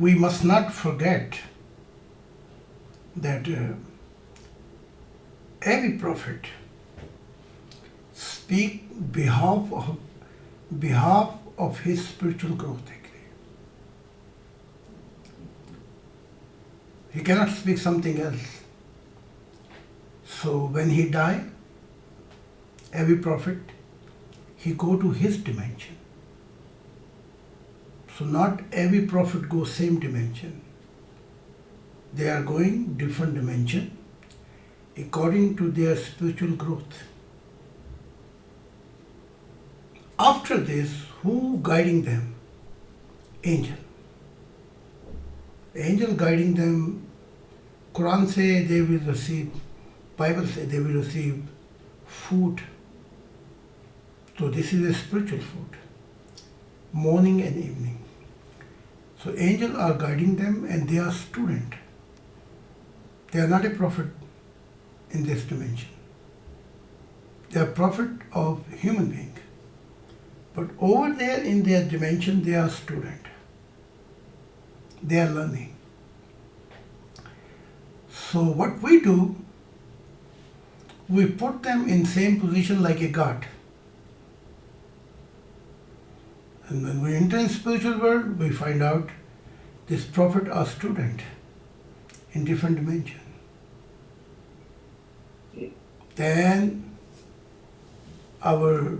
we must not forget that every prophet speak behalf of his spiritual growth. Actually, he cannot speak something else. So when he die, every prophet he go to his dimension. So not every prophet goes same dimension. They are going different dimension according to their spiritual growth. After this, who guiding them? Angel. The angel guiding them. Quran say they will receive, Bible say they will receive food. So this is a spiritual food, morning and evening. So angels are guiding them and they are student. They are not a prophet in this dimension. They are prophet of human being. But over there in their dimension, they are student. They are learning. So what we do, we put them in same position like a god. And when we enter in spiritual world, we find out this prophet or student in different dimension. Then our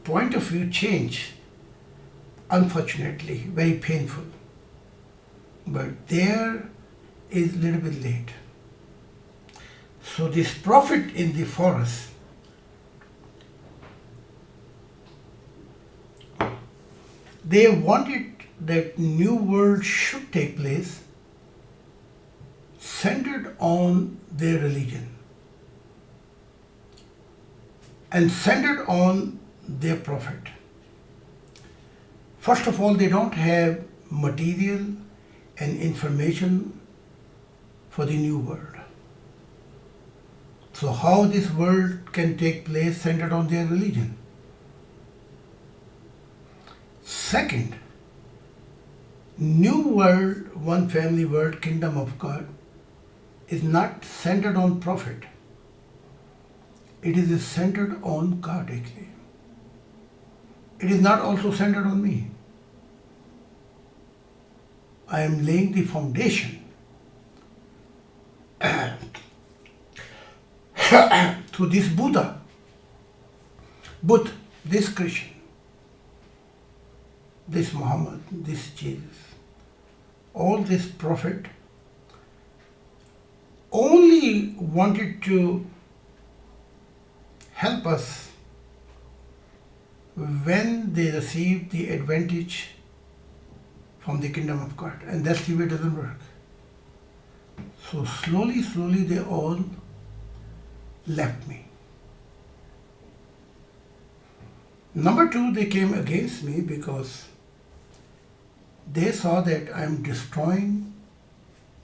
point of view change, unfortunately, very painful. But there is a little bit late. So this prophet in the forest, they wanted that new world should take place centered on their religion and centered on their prophet. First of all, they don't have material and information for the new world. So how this world can take place centered on their religion? Second, new world, one family world, kingdom of God, is not centered on prophet. It is centered on God actually. It is not also centered on me. I am laying the foundation to this Buddha, this Christian, this Muhammad, this Jesus, all this prophet only wanted to help us when they receive the advantage from the kingdom of God. And that's the way it doesn't work. So slowly they all left me. Number two, they came against me because they saw that I am destroying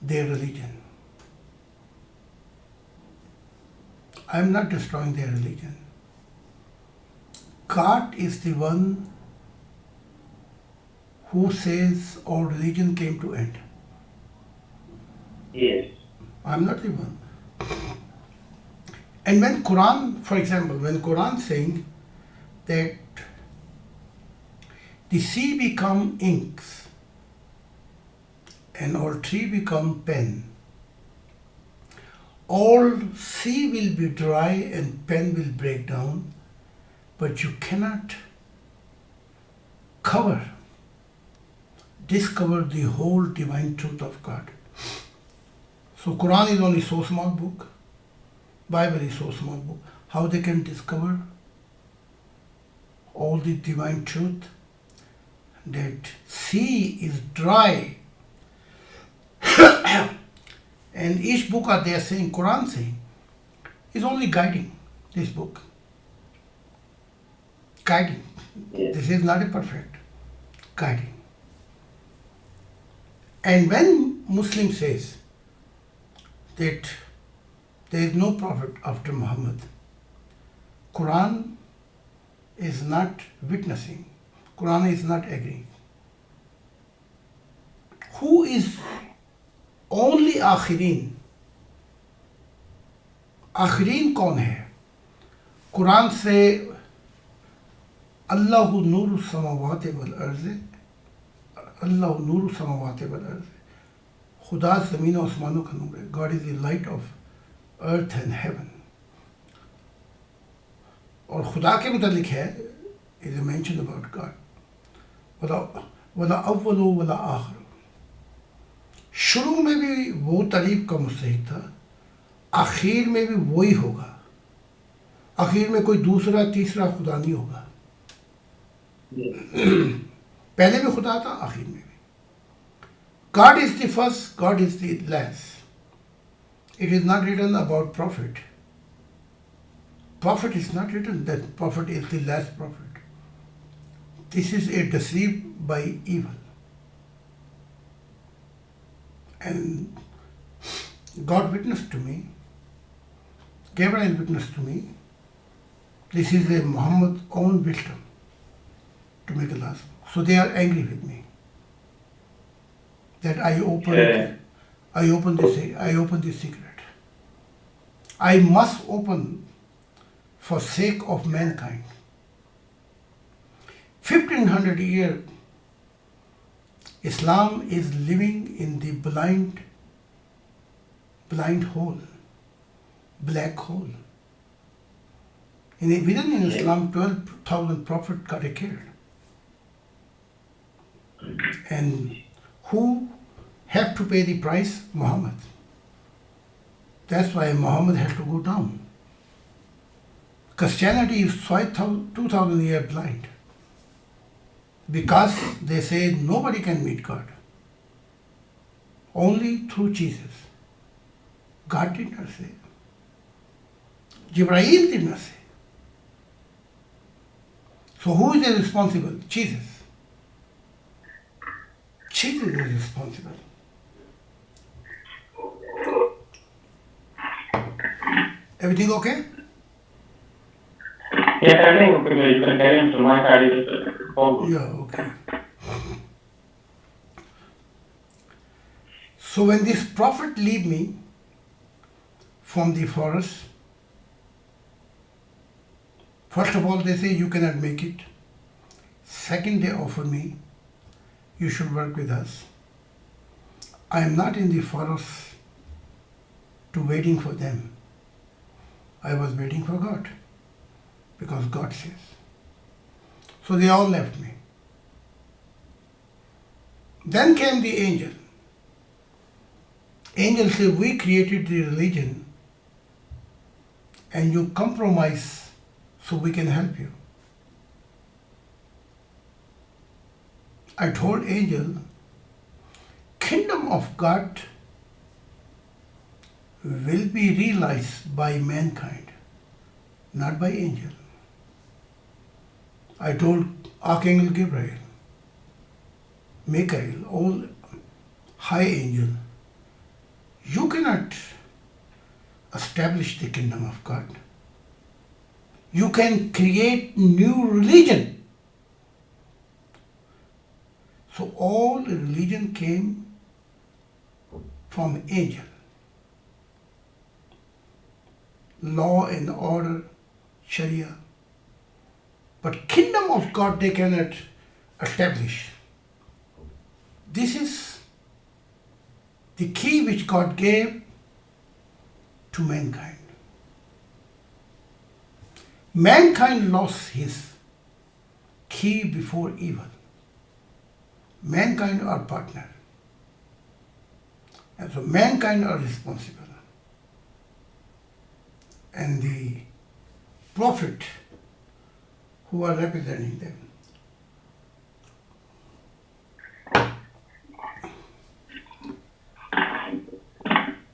their religion. I am not destroying their religion. God is the one who says all religion came to end. Yes. I am not the one. And when Quran, for example, when Quran saying that the sea become inks and all tree become pen, all sea will be dry and pen will break down, but you cannot discover the whole divine truth of God. So Quran is only so small book, Bible is so small book. How they can discover all the divine truth? That sea is dry. And each book are there saying, Quran saying, is only guiding this book. Guiding. Yes. This is not a perfect guiding. And when Muslim says that there is no prophet after Muhammad, Quran is not witnessing. Quran is not agreeing. who is only آخرین. آخرین کون ہے؟ قرآن سے اللہ نور السماوات والارض، اللہ نور السماوات والارض، خدا زمین و آسمانوں کا نور ہے. God is the light of earth and heaven. اور خدا کے متعلق ہے is a mention about God, ولا اول ولا آخر. شروع میں بھی وہ تعریف کا مستحق تھا، آخر میں بھی وہی ہوگا. آخر میں کوئی دوسرا تیسرا خدا نہیں ہوگا. پہلے بھی خدا تھا، آخر میں بھی. God is the first, God is the last. It is not written about prophet. Prophet is not written that prophet is the last prophet. This is a deceit by evil. And God witnessed to me, Gabriel witnessed to me, this is a Muhammad's own wisdom to make a last. So they are angry with me that I opened this secret. I must open for sake of mankind. 1500 years Islam is living in the blind hole, black hole. Within Islam, 12,000 prophets got killed. And who have to pay the price? Muhammad. That's why Muhammad has to go down. Christianity is 2,000 years blind. Because they say nobody can meet God. Only through Jesus. God did not say. Jibreel did not say. So who is responsible? Jesus. Jesus is responsible. Everything okay? Yes, everything okay. You can carry on to my side. Yeah, okay. So when this prophet leave me from the forest, first of all they say you cannot make it. Second they offer me, you should work with us. I am not in the forest to waiting for them. I was waiting for God, because God says. So they all left me. Then came the angel. Angel said, we created the religion and you compromise so we can help you. I told angel, kingdom of God will be realized by mankind, not by angel. I told Archangel Gabriel, Michael, all high angel, you cannot establish the kingdom of God. You can create new religion. So all religion came from angel. Law and order, Sharia. But kingdom of God they cannot establish. This is the key which God gave to mankind. Mankind lost his key before evil. Mankind are partner. And so mankind are responsible. And the prophet who are representing them.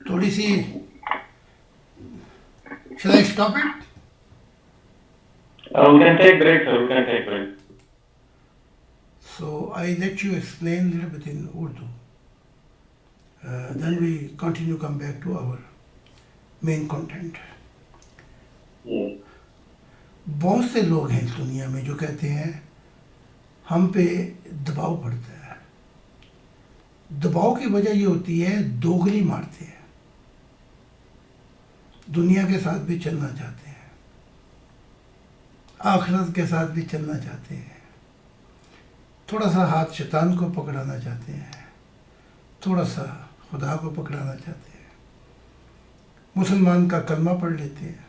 Thodi si, shall I stop it? We can take break, sir. We can take break. So I let you explain a little bit in Urdu. Then we continue, come back to our main content. بہت سے لوگ ہیں اس دنیا میں جو کہتے ہیں ہم پہ دباؤ پڑتا ہے، دباؤ کی وجہ یہ ہوتی ہے دوغلی مارتے ہیں، دنیا کے ساتھ بھی چلنا چاہتے ہیں، آخرت کے ساتھ بھی چلنا چاہتے ہیں، تھوڑا سا ہاتھ شیطان کو پکڑانا چاہتے ہیں، تھوڑا سا خدا کو پکڑانا چاہتے ہیں، مسلمان کا کلمہ پڑھ لیتے ہیں،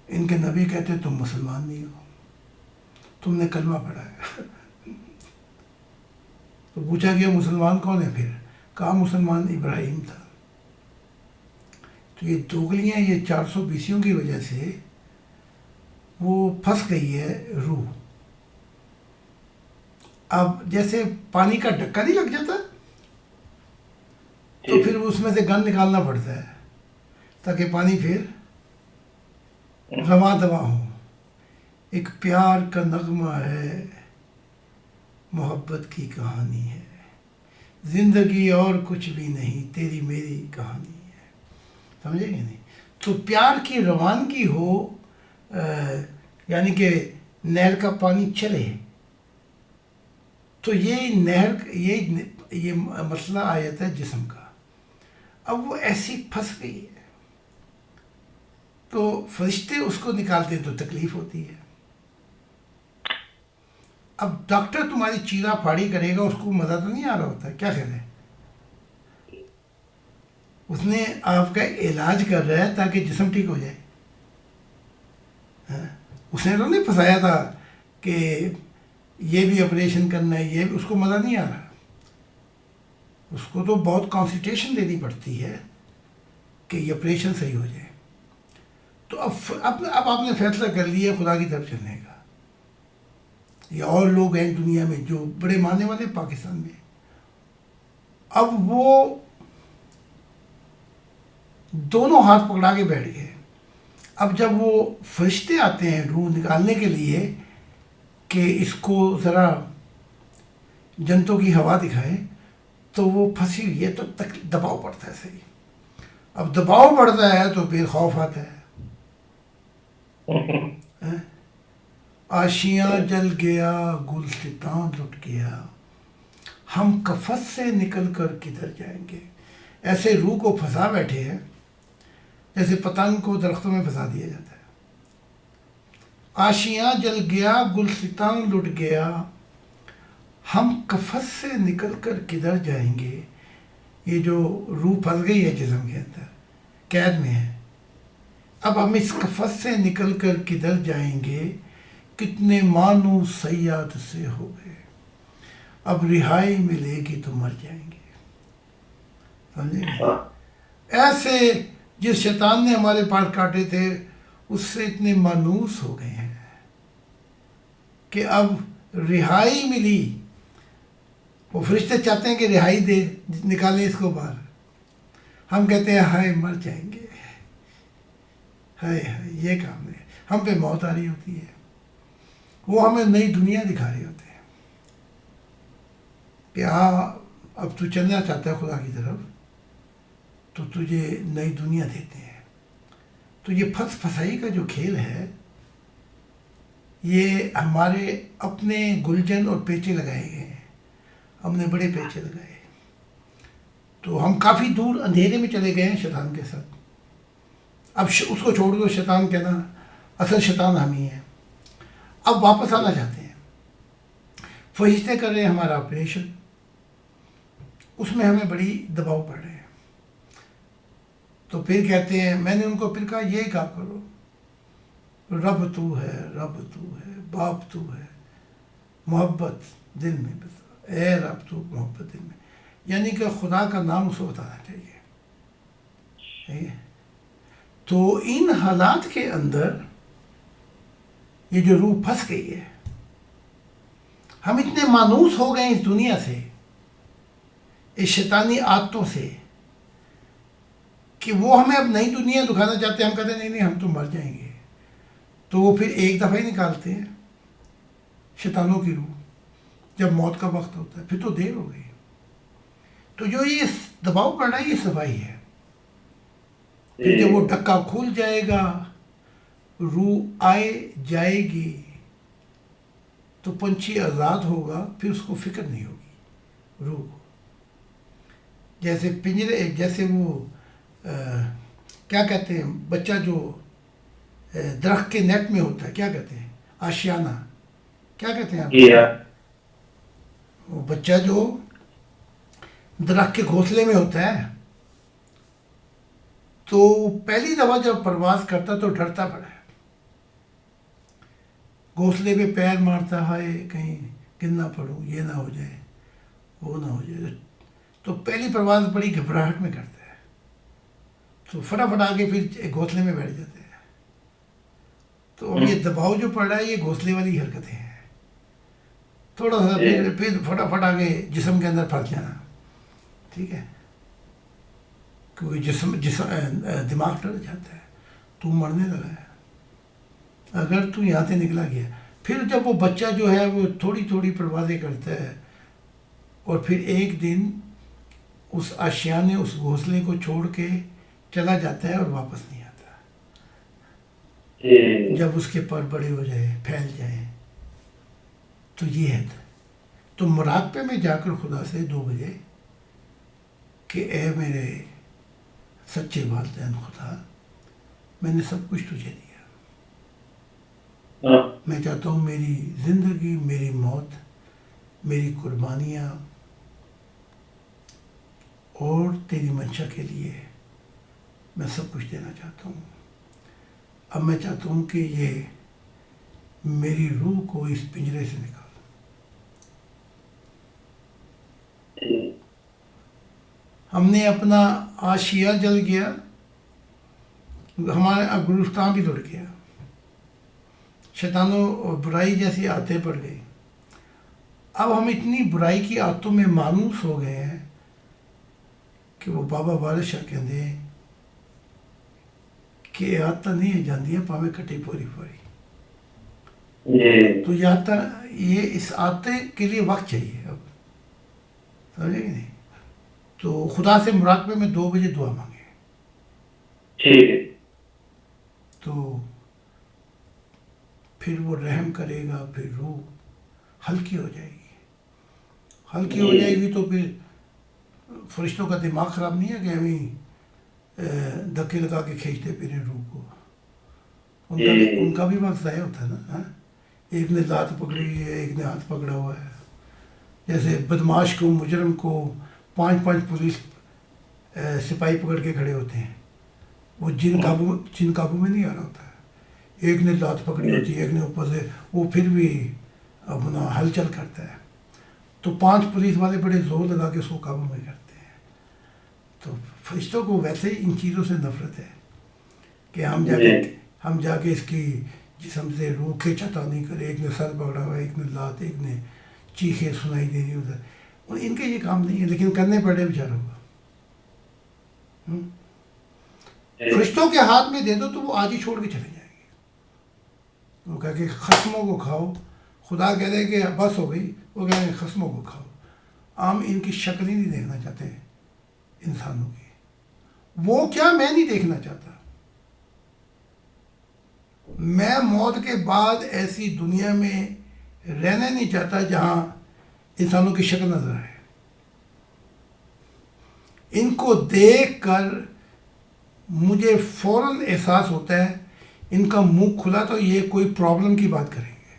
ان کے نبی کہتے ہیں تم مسلمان نہیں ہو، تم نے کلمہ پڑھا ہے۔ تو پوچھا گیا مسلمان کون ہے پھر؟ کہا مسلمان ابراہیم تھا۔ تو یہ دوغلیاں، یہ 420 کی وجہ سے وہ پھنس گئی ہے روح۔ اب جیسے پانی کا ڈھکا نہیں لگ جاتا تو پھر اس میں سے گند نکالنا پڑتا ہے تاکہ پانی پھر رواں دواں ہو۔ ایک پیار کا نغمہ ہے، محبت کی کہانی ہے، زندگی اور کچھ بھی نہیں، تیری میری کہانی ہے۔ سمجھے گے نہیں؟ تو پیار کی روانگی ہو، یعنی کہ نہر کا پانی چلے، تو یہ نہر، یہ مسئلہ آیت ہے جسم کا۔ اب وہ ایسی پھنس گئی ہے تو فرشتے اس کو نکالتے ہیں تو تکلیف ہوتی ہے۔ اب ڈاکٹر تمہاری چیرا پھاڑی کرے گا، اس کو مزہ تو نہیں آ رہا ہوتا ہے، کیا خیال ہے؟ اس نے آپ کا علاج کر رہا ہے تاکہ جسم ٹھیک ہو جائے۔ اس نے تو نہیں پھنسایا تھا کہ یہ بھی آپریشن کرنا ہے، یہ بھی، اس کو مزہ نہیں آ رہا، اس کو تو بہت کانسنٹریشن دینی پڑتی ہے کہ یہ آپریشن صحیح ہو جائے۔ تو اب آپ نے فیصلہ کر لیا خدا کی طرف چلنے کا۔ یا اور لوگ ہیں دنیا میں جو بڑے ماننے والے پاکستان میں، اب وہ دونوں ہاتھ پکڑا کے بیٹھ گئے۔ اب جب وہ فرشتے آتے ہیں روح نکالنے کے لیے کہ اس کو ذرا جنتوں کی ہوا دکھائے، تو وہ پھنسی ہوئی ہے، تو دباؤ پڑتا ہے صحیح۔ اب دباؤ پڑتا ہے تو پھر خوف آتا ہے۔ آشیاں جل گیا، گلستان لٹ گیا، ہم کفس سے نکل کر کدھر جائیں گے۔ ایسے روح کو پھنسا بیٹھے ہیں جیسے پتنگ کو درختوں میں پھنسا دیا جاتا ہے۔ آشیاں جل گیا، گلستان لٹ گیا، ہم کفس سے نکل کر کدھر جائیں گے۔ یہ جو روح پھنس گئی ہے جسم کے اندر، قید میں ہے، اب ہم اس کفس سے نکل کر کدھر جائیں گے، کتنے مانو صیاد سے ہو گئے، اب رہائی ملے گی تو مر جائیں گے۔ سمجھے گے؟ ایسے جس شیطان نے ہمارے پاس کاٹے تھے اس سے اتنے مانوس ہو گئے ہیں کہ اب رہائی ملی۔ وہ فرشتے چاہتے ہیں کہ رہائی دے، نکالیں اس کو باہر، ہم کہتے ہیں ہائے مر جائیں گے، ہائے ہائے یہ کام ہے۔ ہم پہ موت آ رہی ہوتی ہے، وہ ہمیں نئی دنیا دکھا رہے ہوتے ہیں کہ ہاں اب تو چلنا چاہتا ہے خدا کی طرف، تو تجھے نئی دنیا دیتے ہیں۔ تو یہ پھنس پھسائی کا جو کھیل ہے، یہ ہمارے اپنے گلجن اور پیچے لگائے گئے ہیں، ہم نے بڑے پیچے لگائے، تو ہم کافی دور اندھیرے میں چلے گئے ہیں شیطان کے ساتھ۔ اب اس کو چھوڑ دو، شیطان کہنا، اصل شیطان ہم ہی ہیں۔ اب واپس آنا چاہتے ہیں، فرشتے کر رہے ہیں ہمارا آپریشن، اس میں ہمیں بڑی دباؤ پڑ رہے ہیں۔ تو پھر کہتے ہیں، میں نے ان کو پھر کہا یہ کہا کرو، رب تو ہے، رب تو ہے، باپ تو ہے، محبت دل میں بتا، اے رب تو محبت دل میں، یعنی کہ خدا کا نام اس کو بتانا چاہیے۔ ٹھیک ہے؟ تو ان حالات کے اندر یہ جو روح پھنس گئی ہے، ہم اتنے مانوس ہو گئے اس دنیا سے، اس شیطانی عادتوں سے، کہ وہ ہمیں اب نئی دنیا دکھانا چاہتے ہیں، ہم کہتے ہیں نہیں نہیں ہم تو مر جائیں گے، تو وہ پھر ایک دفعہ ہی نکالتے ہیں شیطانوں کی روح جب موت کا وقت ہوتا ہے، پھر تو دیر ہو گئی۔ تو جو یہ دباؤ پڑ رہا ہے یہ صفائی ہے۔ پھر جب وہ ڈھکا کھل جائے گا، روح آئے جائے گی، تو پنچھی آزاد ہوگا، پھر اس کو فکر نہیں ہوگی روح کو۔ جیسے پنجرے، جیسے وہ کیا کہتے ہیں بچہ جو درخت کے نیٹ میں ہوتا ہے، کیا کہتے ہیں، آشیانہ، کیا کہتے ہیں آپ؟ جی ہاں وہ بچہ جو درخت کے گھونسلے میں ہوتا ہے، تو پہلی دفعہ جب پرواز کرتا تو ڈرتا پڑا ہے، گھونسلے پہ پیر مارتا، ہائے کہیں گر نہ پڑوں، یہ نہ ہو جائے وہ نہ ہو جائے، تو پہلی پرواز بڑی گھبراہٹ میں کرتا ہے، تو فٹافٹ آگے پھر گھونسلے میں بیٹھ جاتے ہیں۔ تو اب یہ دباؤ جو پڑ رہا ہے یہ گھونسلے والی حرکتیں ہیں، تھوڑا سا پھر فٹافٹ آگے جسم کے اندر پھنس جانا، ٹھیک ہے، کیونکہ جسم دماغ ڈر جاتا ہے، تو مرنے لگا ہے اگر تو یہاں سے نکلا گیا۔ پھر جب وہ بچہ جو ہے وہ تھوڑی تھوڑی پروازیں کرتا ہے، اور پھر ایک دن اس آشیانے، اس گھونسلے کو چھوڑ کے چلا جاتا ہے اور واپس نہیں آتا، جب اس کے پر بڑے ہو جائے، پھیل جائیں، تو یہ ہے۔ تو مراقبے میں جا کر خدا سے 2 بجے کہ اے میرے سچے والدین خدا، میں نے سب کچھ تجھے دیا، میں چاہتا ہوں میری زندگی، میری موت، میری قربانیاں اور تیری منشا کے لیے میں سب کچھ دینا چاہتا ہوں۔ اب میں چاہتا ہوں کہ یہ میری روح کو اس پنجرے سے نکال۔ ہم نے اپنا آشیا جل گیا، ہمارا گلستان بھی لٹ گیا، شیطان و برائی جیسی عادتیں پڑ گئی۔ اب ہم اتنی برائی کی عادتوں میں مانوس ہو گئے ہیں کہ وہ بابا وارث شاہ کہتے ہیں کہ عادتیں نہیں جاندیاں پاویں کٹی پوری پوری۔ تو یہ اس عادتیں کے لیے وقت چاہیے اب، سمجھے کہ نہیں؟ تو خدا سے مراقبے میں 2 بجے دعا مانگے، ٹھیک ہے تو پھر وہ رحم کرے گا، پھر روح ہلکی ہو جائے گی، ہلکی ہو جائے گی، تو پھر فرشتوں کا دماغ خراب نہیں ہے کہ ہمیں دھکے لگا کے کھینچتے پھریں روح کو، ان کا بھی وقت ضائع ہوتا ہے نا، ہاں؟ ایک نے لات پکڑی ہے، ایک نے ہاتھ پکڑا ہوا ہے، جیسے بدماش کو، مجرم کو 5 پولیس سپاہی پکڑ کے کھڑے ہوتے ہیں، وہ جن قابو میں نہیں آ رہا ہوتا ہے، ایک نے لات پکڑی ہوتی ہے، ایک نے اوپر سے، وہ پھر بھی اپنا ہلچل کرتا ہے، تو 5 پولیس والے بڑے زور لگا کے اس کو قابو میں کرتے ہیں۔ تو فرشتوں کو ویسے ہی ان چیزوں سے نفرت ہے کہ ہم جا کے اس کی جسم سے روح کھینچا نہیں کرے، ایک نے سر پکڑا ہوا ہے، ایک نے لات، ایک نے چیخیں سنائی دے رہی ادھر، اور ان کے یہ کام نہیں ہے، لیکن کرنے پڑے بیچاروں کو۔ فرشتوں کے ہاتھ میں دے دو تو وہ آج ہی چھوڑ کے چلے جائیں گے، وہ کہہ کہ خصموں کو کھاؤ، خدا کہہ دے کہ بس ہو گئی، وہ کہہ رہے ہیں خصموں کو کھاؤ۔ ہم ان کی شکل ہی نہیں دیکھنا چاہتے انسانوں کی، وہ کیا میں نہیں دیکھنا چاہتا، میں موت کے بعد ایسی دنیا میں رہنا نہیں چاہتا جہاں انسانوں کی شکل نظر آئے۔ ان کو دیکھ کر مجھے فوراً احساس ہوتا ہے ان کا منہ کھلا تو یہ کوئی پرابلم کی بات کریں گے،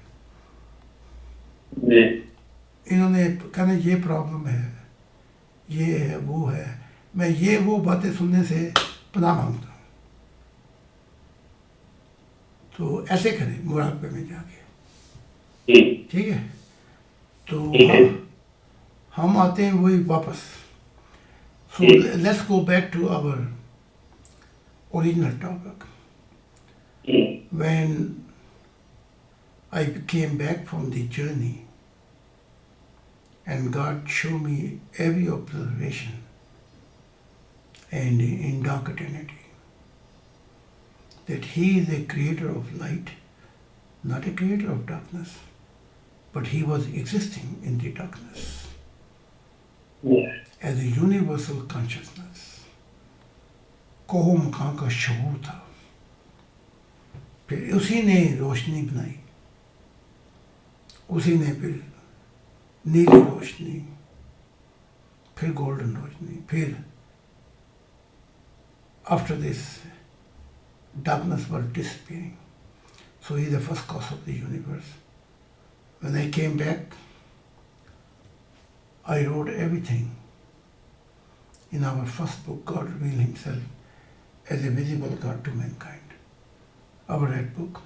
انہوں نے کہنا یہ پرابلم ہے، یہ ہے، وہ ہے، میں یہ وہ باتیں سننے سے پناہ مانگتا ہوں۔ تو ایسے کریں مراقبے میں جا کے، ٹھیک ہے؟ تو ہم آتے ہیں وہی واپس۔ So let's go back to our original topic. When I came back from the journey and God showed me every observation and in dark eternity that He is a creator of light, not a creator of darkness, but He was existing in the darkness as a universal consciousness. کوہ مکان کا شعور تھا، پھر اسی نے روشنی بنائی، اسی نے پھر نیلی روشنی، फिर golden रोशनी, फिर after this darkness was disappearing. So he is the first cause of the universe. When I came back, I wrote everything. In our first book, God revealed himself as a visible God to mankind. Our red book.